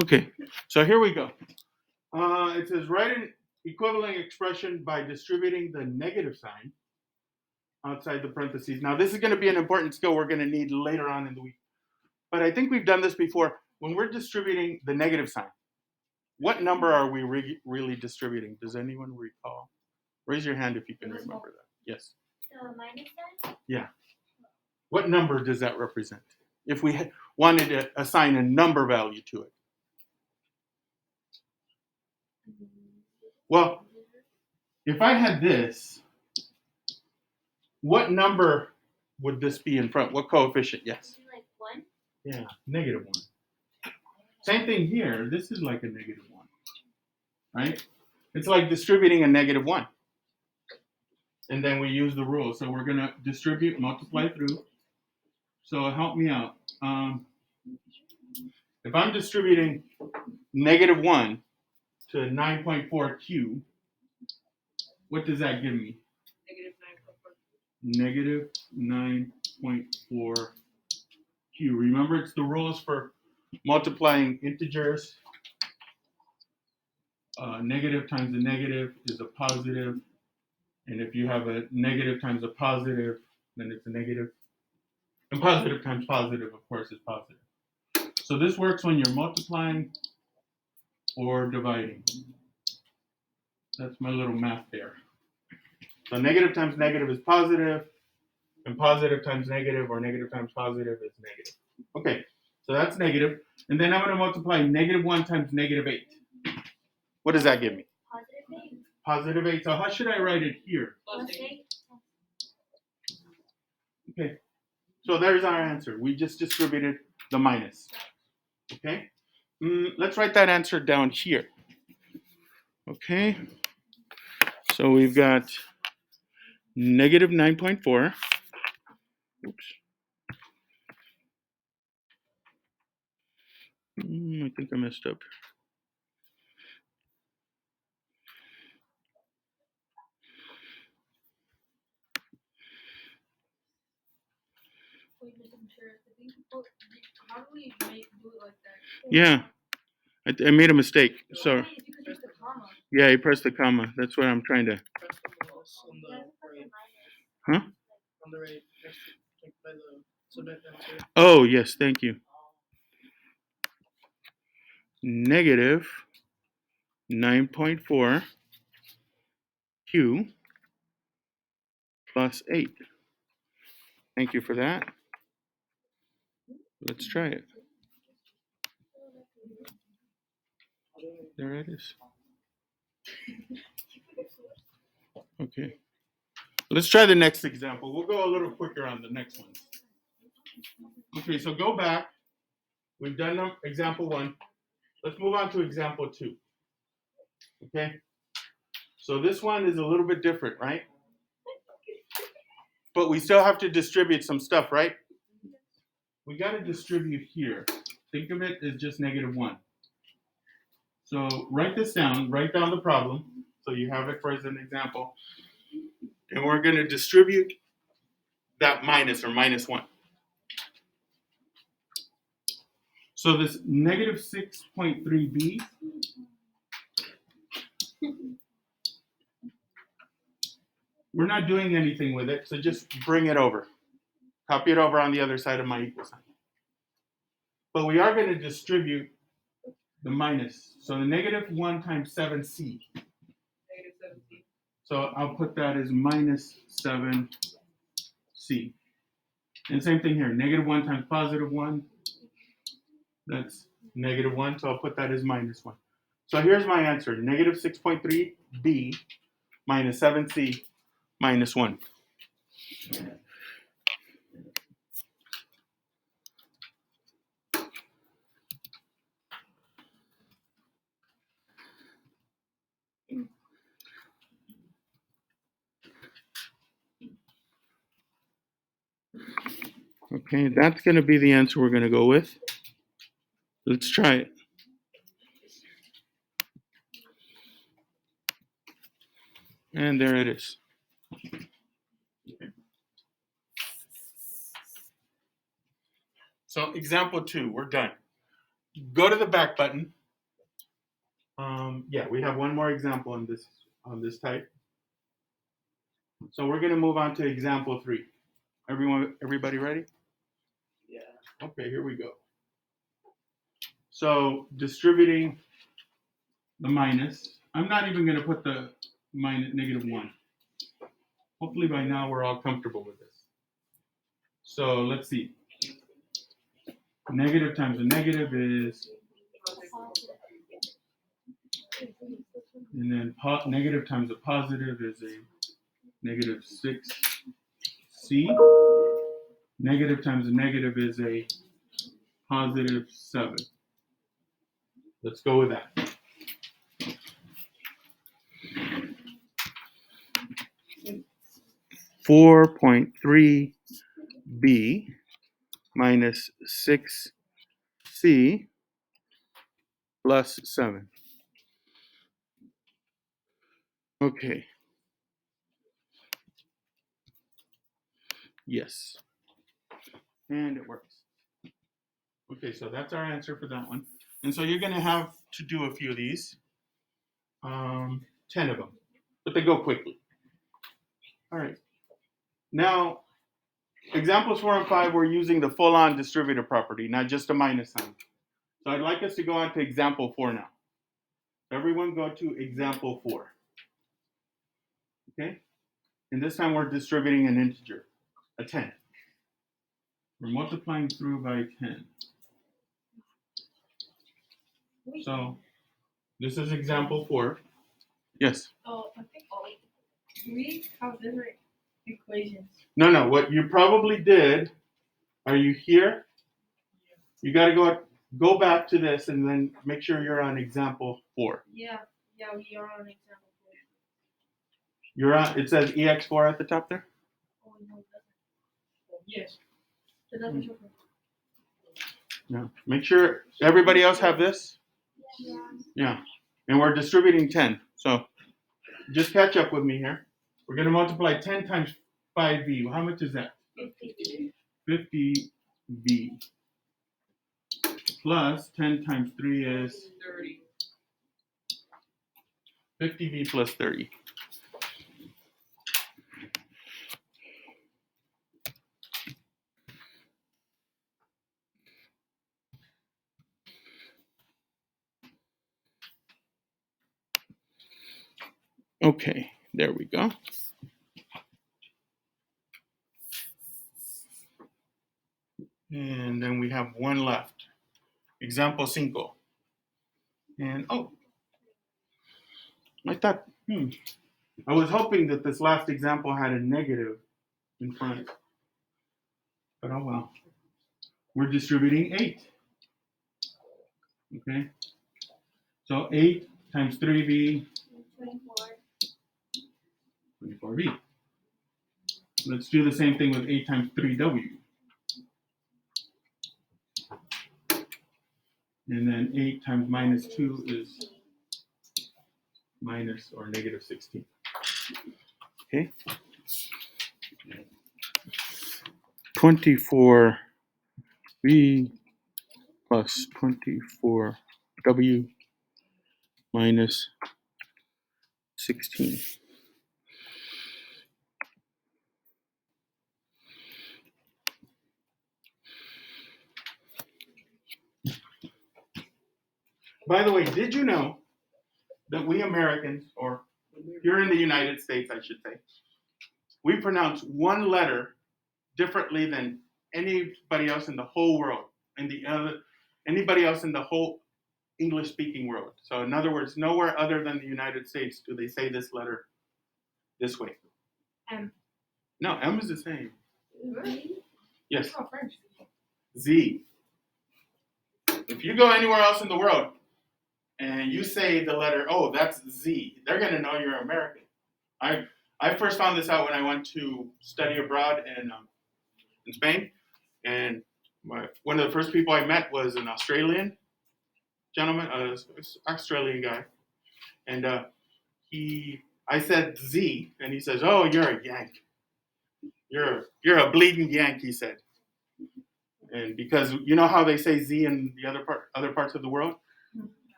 Okay, so here we go. It says write an equivalent expression by distributing the negative sign outside the parentheses. Now, this is going to be an important skill we're going to need later on in the week. But I think we've done this before. When we're distributing the negative sign, what number are we really distributing? Does anyone recall? Raise your hand if you can remember that. Yes. The minus sign? Yeah. What number does that represent? If we wanted to assign a number value to it. Well, if I had this, what number would this be in front? What coefficient? Yes. Like 1? Yeah, negative 1. Same thing here. This is like a negative 1, right? It's like distributing a negative 1. And then we use the rule. So we're going to distribute, multiply through. So help me out. If I'm distributing negative 1 to 9.4q, what does that give me? Negative 9.4q. Remember, it's the rules for multiplying integers. Negative times a negative is a positive. And if you have a negative times a positive, then it's a negative. And positive times positive, of course, is positive. So this works when you're multiplying or dividing. That's my little math there. So negative times negative is positive, and positive times negative or negative times positive is negative. Okay, so that's negative. And then I'm going to multiply negative 1 times negative 8. What does that give me? Positive 8. Positive 8. So how should I write it here? Plus 8. Okay, so there's our answer. We just distributed the minus. Okay, let's write that answer down here. Okay, so we've got negative 9.4. Oops. I think I messed up. How do we do it like that? Yeah, I made a mistake. So If you could use the comma. yeah, you pressed the comma. That's what I'm trying to. Huh? On the right, by the submit answer. Oh yes, thank you. Negative 9.4 q plus 8. Thank you for that. Let's try it. There it is. Okay. Let's try the next example. We'll go a little quicker on the next one. Okay, so go back. We've done example 1. Let's move on to example 2. Okay? So this one is a little bit different, right? But we still have to distribute some stuff, right? We got to distribute here. Think of it as just negative 1. So write this down. Write down the problem. So you have it for as an example. And we're going to distribute that minus or minus 1. So this negative 6.3b, we're not doing anything with it, so just bring it over. Copy it over on the other side of my equal sign. But we are going to distribute the minus. So the negative 1 times 7c. Negative 17. So I'll put that as minus 7c. And same thing here. Negative 1 times positive 1. That's negative 1. So I'll put that as minus 1. So here's my answer. Negative 6.3b minus 7c minus 1. Okay, that's going to be the answer we're going to go with. Let's try it. And there it is. So example 2, we're done. go to the back button. Yeah, we have one more example on this type. So we're gonna move on to example 3. Everybody ready? Yeah. Okay, here we go. So distributing the minus. I'm not even gonna put the -1. Hopefully by now we're all comfortable with this. So let's see. Negative times a negative is, and then negative times a positive is a negative 6c. Negative times a negative is a positive 7. Let's go with that. (4.3b minus 6c plus 7). Okay. Yes. And it works. Okay, so that's our answer for that one. And so you're going to have to do a few of these. 10 of them. But they go quickly. All right. Now, examples 4 and 5, we're using the full-on distributive property, not just a minus sign. So I'd like us to go on to example 4 now. Everyone go to example 4. Okay? And this time we're distributing an integer, a 10. We're multiplying through by 10. So this is example 4. Yes? Oh, I think we have different equations. No. What you probably did, are you here? You got to go back to this and then make sure you're on example 4. Yeah, we are on example 4. You're on. It says EX4 at the top there. Oh, no, it doesn't. Yes. It doesn't show. No. Make sure everybody else have this. Yeah. Yeah. And we're distributing 10. So just catch up with me here. We're going to multiply 10 times 5v. How much is that? 50. 50v. Plus 10 times 3 is 30. 50v plus 30. Okay, there we go. And then we have one left. Example 5. And I thought, I was hoping that this last example had a negative in front. But oh well. We're distributing 8. Okay. So 8 times 3v, 24v. Let's do the same thing with 8 times 3w. And then 8 times minus 2 is minus or negative 16. Okay. 24v plus 24w minus 16. By the way, did you know that we Americans, or here in the United States, I should say, we pronounce one letter differently than anybody else in the whole world, anybody else in the whole English-speaking world. So in other words, nowhere other than the United States do they say this letter this way. M. No, M is the same. Really? Yes, Oh, French. Z. If you go anywhere else in the world and you say the letter, oh, that's Z, they're going to know you're American. I first found this out when I went to study abroad in Spain, and one of the first people I met was an Australian gentleman, Australian guy, and I said Z, and he says, "Oh, you're a Yank. You're a bleeding Yank," he said. And because you know how they say Z in the other parts of the world?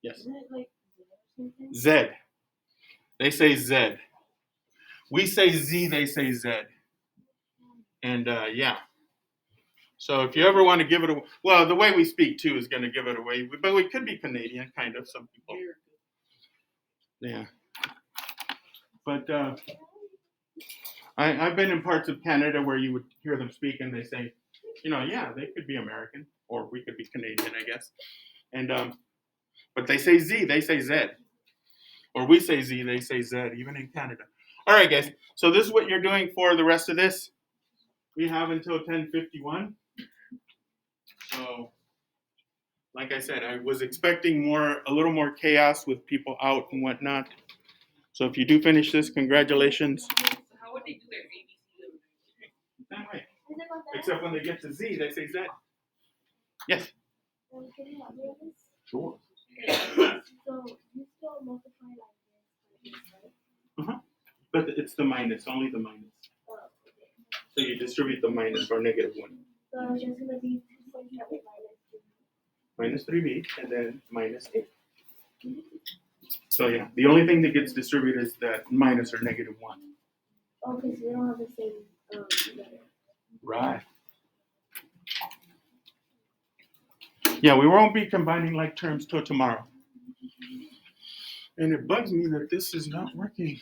Yes. Isn't it like something? Z. They say Z. We say Z, they say Z. And yeah. So if you ever want to give it away, well, the way we speak too is going to give it away. But we could be Canadian, kind of, some people. Yeah. But I've been in parts of Canada where you would hear them speak and they say, you know, yeah, they could be American or we could be Canadian, I guess. And but they say Z, they say Z. Or we say Z, they say Z, even in Canada. All right, guys. So this is what you're doing for the rest of this. We have until 10:51. So, like I said, I was expecting a little more chaos with people out and whatnot. So if you do finish this, congratulations. How would they do their ABC? That way. Except when they get to Z, they say Z. Yes. Can you help me with this? Sure. So you still multiply like this, right? But it's the minus, only the minus. Oh, okay. So you distribute the minus or -1. So it's just gonna be 2.7 Minus 3b and then -8. So yeah, the only thing that gets distributed is that minus or -1. Okay, so they don't have the same letter. Right. Yeah, we won't be combining like terms till tomorrow. And it bugs me that this is not working.